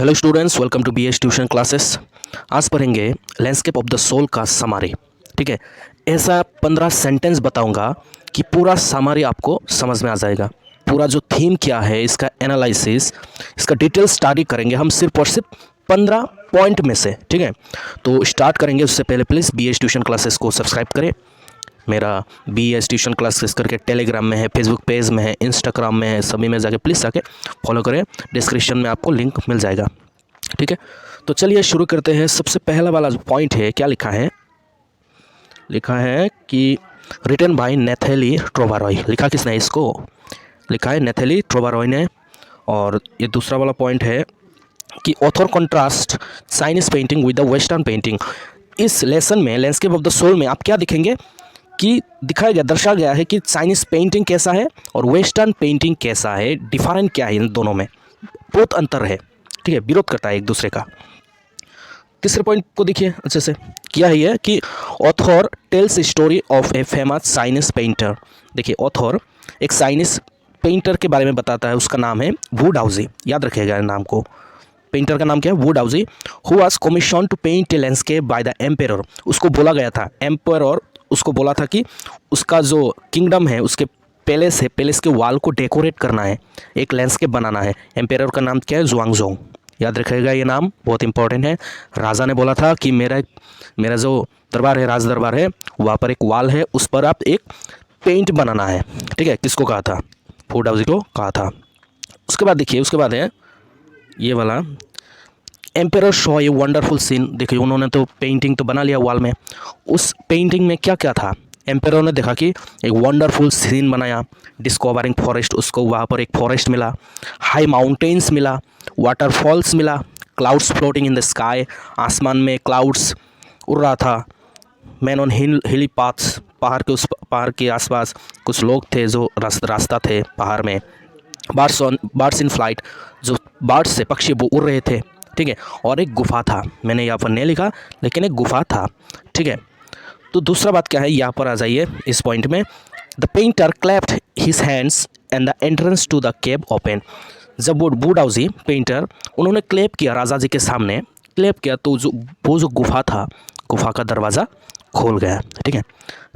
Hello students, welcome to BS tuition classes. आज पढ़ेंगे landscape of the soul का summary. ठीक है, ऐसा 15 सेंटेंस बताऊंगा कि पूरा समरी आपको समझ में आ जाएगा। पूरा जो थीम क्या है, इसका एनालिसिस, इसका डिटेल स्टडी करेंगे हम सिर्फ और सिर्फ 15 पॉइंट में से। ठीक है, तो स्टार्ट करेंगे उससे पहले प्लीज़ बीएस ट्यूशन क्लासेस को सब्सक्राइब करें। मेरा बीएस ट्यूशन क्लासेस करके टेलीग्राम में है, फेसबुक पेज में है, इंस्टाग्राम में है, सभी में जाके प्लीज़ जाके फॉलो करें। डिस्क्रिप्शन में आपको लिंक मिल जाएगा। ठीक है, तो चलिए शुरू करते हैं। सबसे पहला वाला जो पॉइंट है, क्या लिखा है? लिखा है कि रिटन बाय नेथेली ट्रोवारॉय। लिखा किसने है इसको? लिखा है नेथेली ट्रोवारॉय ने। और ये दूसरा वाला पॉइंट है कि author contrast Chinese painting with the western painting. इस लेसन में लैंडस्केप ऑफ द सोल में आप क्या दिखेंगे कि दिखाया गया, दर्शाया गया है कि चाइनीज़ पेंटिंग कैसा है और वेस्टर्न पेंटिंग कैसा है, डिफरेंट क्या है इन दोनों में, बहुत अंतर है। ठीक है, विरोध करता है एक दूसरे का। तीसरे पॉइंट को देखिए अच्छे से, क्या है ये कि author tells story of a famous Chinese painter. देखिए, ऑथर एक चाइनीज पेंटर के बारे में बताता है, उसका नाम है वू डाओजी। याद रखिएगा नाम को। पेंटर का नाम क्या है? Wu Daozi. Who was commission to paint a landscape by the emperor. उसको बोला गया था, एम्पेरर उसको बोला था कि उसका जो किंगडम है, उसके पैलेस है, पैलेस के वॉल को डेकोरेट करना है, एक लैंडस्केप बनाना है। एम्पेरर का नाम क्या है? जुआंगजोंग। याद रखिएगा, ये नाम बहुत इंपॉर्टेंट है। राजा ने बोला था कि मेरा जो दरबार है, राज दरबार है, वहाँ पर एक वॉल है, उस पर आप एक पेंट बनाना है। ठीक है, किसको कहा था? वू डाओजी को कहा था। उसके बाद देखिए, उसके बाद है ये वाला, emperor show a wonderful scene. देखिए, उन्होंने तो पेंटिंग तो बना लिया वॉल में। उस पेंटिंग में क्या क्या था? एम्पेरर ने देखा कि एक वंडरफुल सीन बनाया, डिस्कवरिंग फॉरेस्ट। उसको वहाँ पर एक फॉरेस्ट मिला, हाई माउंटेन्स मिला, वाटरफॉल्स मिला, clouds floating in the sky. आसमान में क्लाउड्स उड़ रहा था। मैन ऑन हिली पाथ्स। पहाड़ के आसपास कुछ लोग थे जो रास्ता थे पहाड़ में। बर्ड्स इन फ्लाइट, जो बर्ड्स से पक्षी वो उड़ रहे थे। ठीक है, और एक गुफा था। मैंने यहाँ पर नहीं लिखा, लेकिन एक गुफा था। ठीक है, तो दूसरा बात क्या है, यहाँ पर आ जाइए इस पॉइंट में। The painter clapped his hands and the entrance to the cave open. जब वू डाओजी पेंटर, उन्होंने क्लैप किया राजा जी के सामने, क्लैप किया तो वो जो गुफा था, गुफा का दरवाज़ा खोल गया। ठीक है,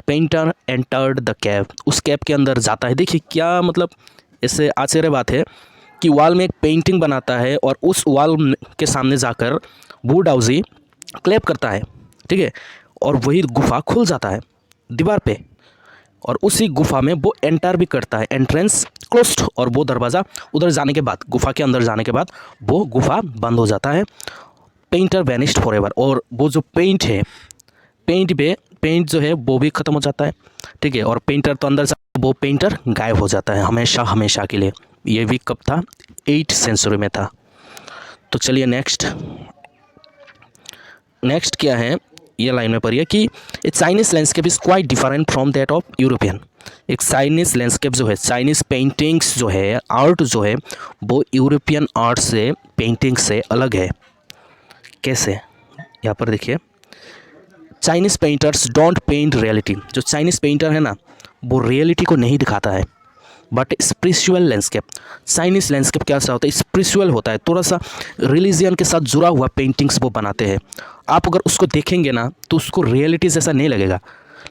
पेंटर एंटर्ड द केव, उस केव के अंदर जाता है। देखिए क्या मतलब, इससे आश्चर्य बात है कि वॉल में एक पेंटिंग बनाता है और उस वॉल के सामने जाकर वू डाओजी क्लैप करता है। ठीक है, और वही गुफा खुल जाता है दीवार पे, और उसी गुफा में वो एंटर भी करता है। एंट्रेंस क्लोज्ड, और वो दरवाज़ा उधर जाने के बाद, गुफा के अंदर जाने के बाद वो गुफा बंद हो जाता है। पेंटर वैनिश्ड फॉरएवर, और वो जो पेंट है, पेंट जो है वो भी ख़त्म हो जाता है। ठीक है, और पेंटर तो अंदर वो पेंटर गायब हो जाता है हमेशा हमेशा के लिए। ये भी कब था? 8th सेंचुरी में था। तो चलिए नेक्स्ट क्या है, ये लाइन में पढ़िए कि a Chinese landscape is quite different from that of European. एक चाइनीज़ लैंडस्केप जो है, चाइनीज़ पेंटिंग्स जो है, आर्ट जो है, वो यूरोपियन आर्ट से, पेंटिंग से अलग है। कैसे? यहाँ पर देखिए, Chinese painters don't paint reality. जो चाइनीज़ पेंटर है ना, वो रियलिटी को नहीं दिखाता है, but spiritual landscape. Chinese landscape कैसा होता है? स्पिरिचुअल होता है, थोड़ा सा रिलीजियन के साथ जुड़ा हुआ पेंटिंग्स वो बनाते हैं। आप अगर उसको देखेंगे ना तो उसको रियलिटी जैसा नहीं लगेगा,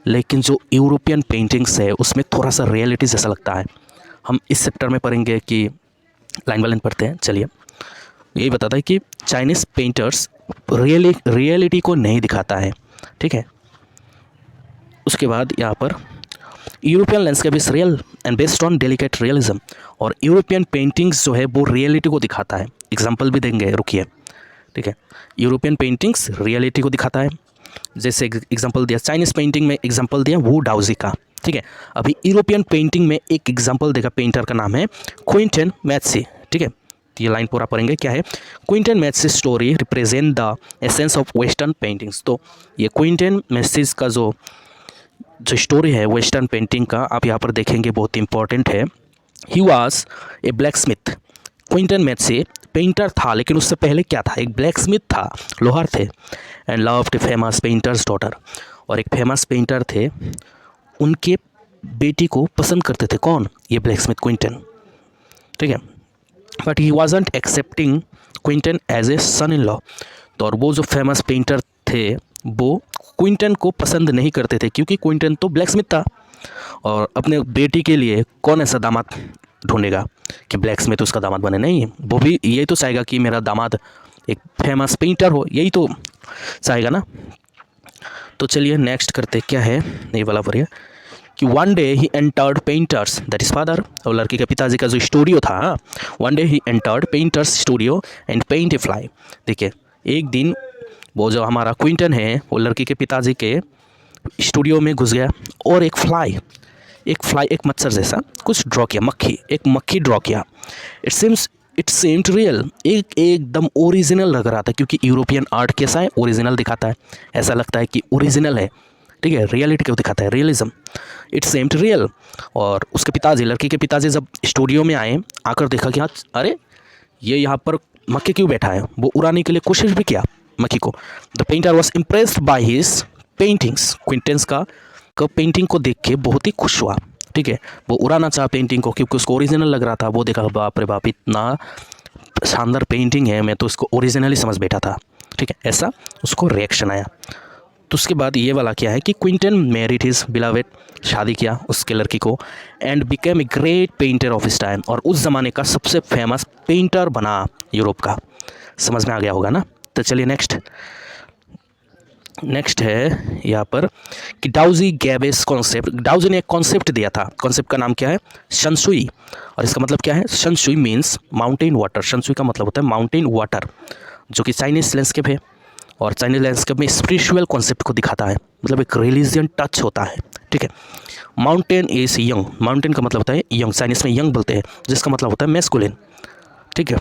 लेकिन जो यूरोपियन पेंटिंग्स है उसमें थोड़ा सा रियलिटी जैसा लगता है। हम इस चैप्टर में पढ़ेंगे कि लाइन बाय लाइन पढ़ते हैं। चलिए, यही बताता है कि चाइनीज़ पेंटर्स रियलिटी को नहीं दिखाता है। ठीक है, उसके बाद यहाँ पर European landscape is real and based on delicate realism. और यूरोपियन पेंटिंग्स जो है वो रियलिटी को दिखाता है। एग्जांपल भी देंगे, रुकिए। ठीक है, यूरोपियन पेंटिंग्स रियलिटी को दिखाता है। जैसे एग्जांपल दिया, चाइनीज़ पेंटिंग में एग्जांपल दिया वू डाओजी का। ठीक है, अभी यूरोपियन पेंटिंग में एक एग्जांपल देगा, पेंटर का नाम है क्विंटन मैट्सी। ठीक है, ये लाइन पूरा पढ़ेंगे। क्या है? Quentin Matsys story represent the essence of western paintings. तो ये क्विंटन मैट्सीज का जो स्टोरी है वेस्टर्न पेंटिंग का, आप यहाँ पर देखेंगे, बहुत इंपॉर्टेंट है। He was a blacksmith. Quentin Matsys painter था, लेकिन उससे पहले क्या था? एक ब्लैक स्मिथ था, लोहार थे। And loved a famous painters daughter, और एक फेमस पेंटर थे, उनके बेटी को पसंद करते थे। कौन? ये ब्लैक स्मिथ क्विंटन। ठीक है, but he wasn't accepting Quinton as a son in law. तो और वो जो फेमस पेंटर थे वो क्विंटन को पसंद नहीं करते थे, क्योंकि क्विंटन तो ब्लैक स्मिथ था, और अपने बेटी के लिए कौन ऐसा दामाद ढूंढेगा कि ब्लैक स्मिथ उसका दामाद बने। नहीं, वो भी यही तो चाहेगा कि मेरा दामाद एक फेमस पेंटर हो, यही तो चाहेगा ना। तो चलिए नेक्स्ट करते क्या है, ये वाला पढ़िए कि one day he entered painters that is father, और लड़की के पिताजी का जो स्टूडियो था, one day he entered painters studio and paint a fly. देखिए एक दिन वो जो हमारा क्विंटन है वो लड़की के पिताजी के स्टूडियो में घुस गया और एक फ्लाई एक मच्छर जैसा कुछ ड्रॉ किया, एक मक्खी ड्रॉ किया। इट सीम्ड रियल, एकदम ओरिजिनल लग रहा था, क्योंकि यूरोपियन आर्ट कैसा है, ओरिजिनल दिखाता है, ऐसा लगता है कि ओरिजिनल है, ठीक है, रियलिटी क्यों दिखाता है, रियलिज्म। It seemed real. और उसके पिताजी, लड़की के पिताजी जब स्टूडियो में आए, आकर देखा कि हाँ अरे ये यहाँ पर मक्खी क्यों बैठा है, वो उड़ाने के लिए कोशिश भी किया मक्खी को। The painter was impressed by his paintings, Quentin's का पेंटिंग को देख के बहुत ही खुश हुआ, ठीक है, वो उड़ाना चाहा पेंटिंग को, क्योंकि उसको ओरिजिनल लग रहा था। वो देखा बाप रे बाप इतना शानदार पेंटिंग है, मैं तो इसको ओरिजिनली समझ बैठा था, ठीक है, ऐसा उसको रिएक्शन आया। तो उसके बाद ये वाला क्या है कि क्विंटन मैरिड हिज बिलवेड, शादी किया उसके लड़की को, and became a great painter of his time, और उस ज़माने का सबसे फेमस पेंटर बना यूरोप का। समझ में आ गया होगा ना। तो चलिए नेक्स्ट है यहाँ पर कि डाउजी गैव एस कॉन्सेप्ट। डाउजी ने एक कॉन्सेप्ट दिया था, कॉन्सेप्ट का नाम क्या है, शंसुई, और इसका मतलब क्या है, शंसुई मीन्स माउंटेन वाटर। शंसुई का मतलब होता है माउंटेन वाटर, जो कि चाइनीज़ लैंडस्केप है, और चाइनीज़ लैंडस्केप में स्पिरिचुअल कॉन्सेप्ट को दिखाता है, मतलब एक रिलीजियन टच होता है, ठीक है। माउंटेन इज यंग, माउंटेन का मतलब होता है यंग, चाइनीज़ में यंग बोलते हैं, जिसका मतलब होता है मैस्कुलिन, ठीक है,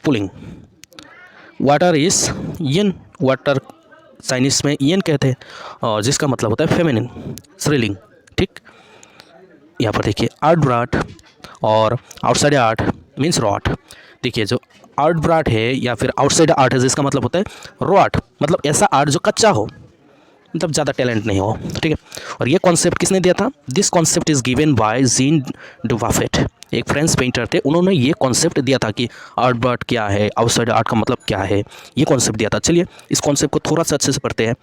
pulling. Water is N, water Chinese में यन कहते हैं, और जिसका मतलब होता है फेमिनिन, स्त्रीलिंग, ठीक। यहाँ पर देखिए आर्ट ब्राट और आउटसाइड आर्ट मीन्स रॉट। देखिए जो आर्ट ब्राट है या फिर आउटसाइड आर्ट है, जिसका मतलब होता है रॉट, मतलब ऐसा आर्ट जो कच्चा हो, मतलब ज़्यादा टैलेंट नहीं हो, ठीक है। और ये कॉन्सेप्ट किसने दिया था, this concept is given by Jean Dubuffet, एक फ्रेंच पेंटर थे, उन्होंने ये कॉन्सेप्ट दिया था कि आर्ट ब्राट क्या है, आउटसाइड आर्ट का मतलब क्या है, ये कॉन्सेप्ट दिया था। चलिए इस कॉन्सेप्ट को थोड़ा सा अच्छे से पढ़ते हैं,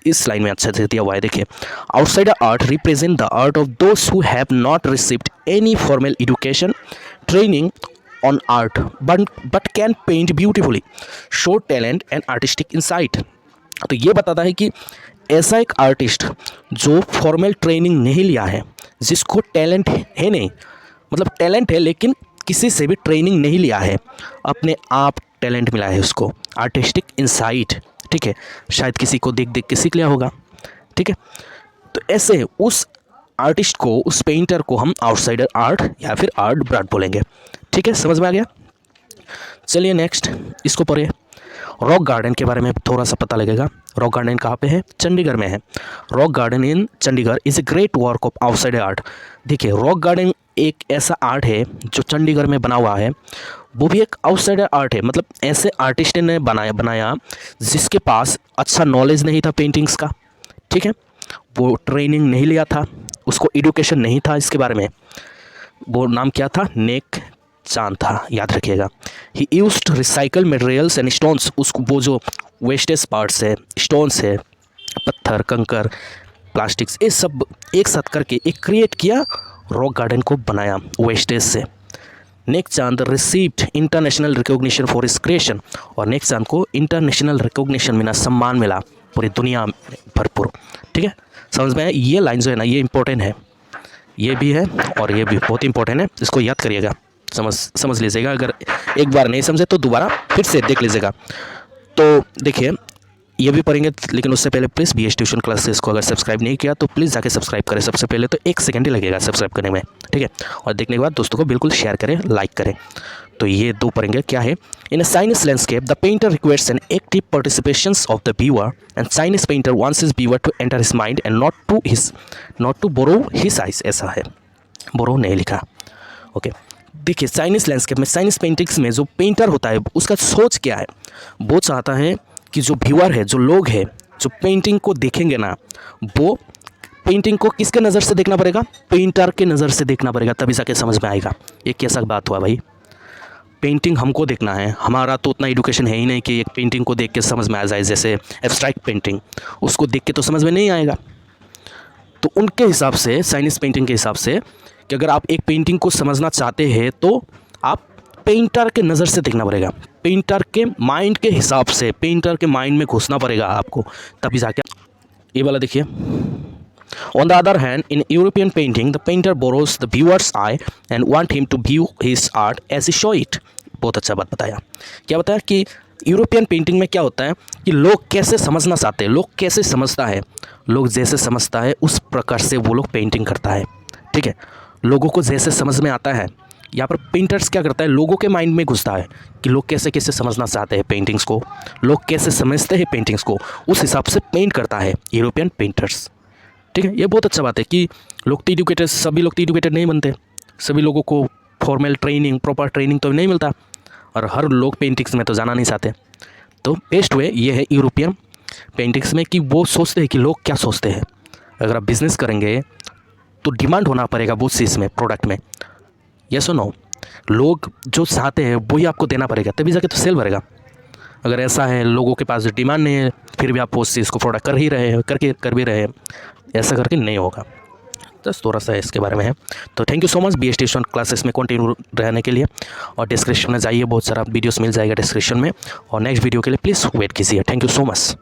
इस लाइन में अच्छे से दिया हुआ है। देखिए outside art represent the art of those who have not received any formal education training on art but can paint beautifully, show talent and artistic insight. तो ये बताता है कि ऐसा एक आर्टिस्ट जो फॉर्मल ट्रेनिंग नहीं लिया है, जिसको टैलेंट है नहीं, मतलब टैलेंट है लेकिन किसी से भी ट्रेनिंग नहीं लिया है, अपने आप टैलेंट मिला है उसको, आर्टिस्टिक इंसाइट, ठीक है, शायद किसी को देख देख के सीख लिया होगा, ठीक है। तो ऐसे उस आर्टिस्ट को, उस पेंटर को हम आउटसाइडर आर्ट या फिर आर्ट ब्राट बोलेंगे, ठीक है, समझ में आ गया। चलिए नेक्स्ट इसको पढ़िए। रॉक गार्डन के बारे में थोड़ा सा पता लगेगा। रॉक गार्डन कहाँ पे है, चंडीगढ़ में है। Rock garden in Chandigarh is a great work of outside art. देखिए रॉक गार्डन एक ऐसा आर्ट है जो चंडीगढ़ में बना हुआ है, वो भी एक आउटसाइडर आर्ट है, मतलब ऐसे आर्टिस्ट ने बनाया जिसके पास अच्छा नॉलेज नहीं था पेंटिंग्स का, ठीक है, वो ट्रेनिंग नहीं लिया था, उसको एजुकेशन नहीं था इसके बारे में। वो नाम क्या था, नेक चांद था, याद रखिएगा। ही used recycle materials and stones, उसको वो जो वेस्टेज पार्ट्स है, स्टोन्स है, पत्थर, कंकर, प्लास्टिक्स, ये सब एक साथ करके एक क्रिएट किया, रॉक गार्डन को बनाया वेस्टेज से। नेक चांद received international recognition for his creation, और नेक चांद को इंटरनेशनल रिकॉग्निशन मिला, सम्मान मिला पूरी दुनिया में भरपूर, ठीक है। समझ में आया, ये लाइन जो है ना ये इंपॉर्टेंट है, ये भी है और ये भी बहुत इंपॉर्टेंट है, इसको याद करिएगा, समझ लीजिएगा। अगर एक बार नहीं समझे तो दोबारा फिर से देख लीजिएगा। तो देखिए ये भी पढ़ेंगे, लेकिन उससे पहले प्लीज़ BS ट्यूशन क्लासेस को अगर सब्सक्राइब नहीं किया तो प्लीज़ जाके सब्सक्राइब करें। सबसे पहले तो 1 सेकंड ही लगेगा सब्सक्राइब करने में, ठीक है, और देखने के बाद दोस्तों को बिल्कुल शेयर करें, लाइक करें। तो ये दो पढ़ेंगे, क्या है, in a Chinese landscape the painter requires an active participation of the viewer and Chinese painter wants his viewer to enter his mind and not to borrow his eyes, ऐसा है, बोरो नहीं लिखा, ओके। देखिए Chinese landscape में, Chinese paintings में जो painter होता है उसका सोच क्या है, वो चाहता है कि जो व्यूअर है, जो लोग हैं, जो पेंटिंग को देखेंगे ना, वो पेंटिंग को किसके नज़र से देखना पड़ेगा, पेंटर के नज़र से देखना पड़ेगा, तभी जाके समझ में आएगा। ये कैसा बात हुआ भाई, पेंटिंग हमको देखना है, हमारा तो उतना एजुकेशन है ही नहीं कि एक पेंटिंग को देख के समझ में आ जाए। जैसे एब्स्ट्रैक्ट पेंटिंग, उसको देख के तो समझ में नहीं आएगा। तो उनके हिसाब से, चाइनीज़ पेंटिंग के हिसाब से, कि अगर आप एक पेंटिंग को समझना चाहते हैं तो आप पेंटर के नज़र से देखना पड़ेगा, पेंटर के माइंड के हिसाब से, पेंटर के माइंड में घुसना पड़ेगा आपको, तभी जाके। ये वाला देखिए, On the other hand, in European painting, the painter borrows the viewer's eye and want him to view his art as he show it. बहुत अच्छा बात बताया। क्या बताया कि यूरोपियन पेंटिंग में क्या होता है कि लोग कैसे समझना चाहते हैं, लोग कैसे समझता है, लोग जैसे समझता है उस प्रकार से वो लोग पेंटिंग करता है। ठीक है, लोगों को जैसे समझ में आता है, यहाँ पर पेंटर्स क्या करता है, लोगों के माइंड में घुसता है कि लोग कैसे कैसे समझना चाहते हैं पेंटिंग्स को, लोग कैसे समझते हैं पेंटिंग्स को, उस हिसाब से पेंट करता है यूरोपियन पेंटर्स। ठीक है, ये बहुत अच्छा बात है कि लोग तो एजुकेटेड, सभी लोग तो एजुकेटेड नहीं बनते, सभी लोगों को फॉर्मल ट्रेनिंग, प्रॉपर ट्रेनिंग तो नहीं मिलता, और हर लोग पेंटिंग्स में तो जाना नहीं चाहते। तो बेस्ट वे ये है यूरोपियन पेंटिंग्स में कि वो सोचते हैं कि लोग क्या सोचते हैं। अगर आप बिज़नेस करेंगे तो डिमांड होना पड़ेगा वो चीज़ में, प्रोडक्ट में। यस और नो, लोग जो चाहते हैं वही आपको देना पड़ेगा, तभी जाके तो सेल बढ़ेगा। अगर ऐसा है लोगों के पास डिमांड नहीं है फिर भी आप उस चीज़ को प्रोडक्ट कर ही रहे हैं, कर भी रहे हैं, ऐसा करके नहीं होगा। बस थोड़ा सा इसके बारे में है। तो thank you so much BST tuition classes में कंटिन्यू रहने के लिए, और डिस्क्रिप्शन में जाइए, बहुत सारा वीडियोस मिल जाएगा डिस्क्रिप्शन में, और नेक्स्ट वीडियो के लिए प्लीज़ वेट कीजिए। Thank you so much.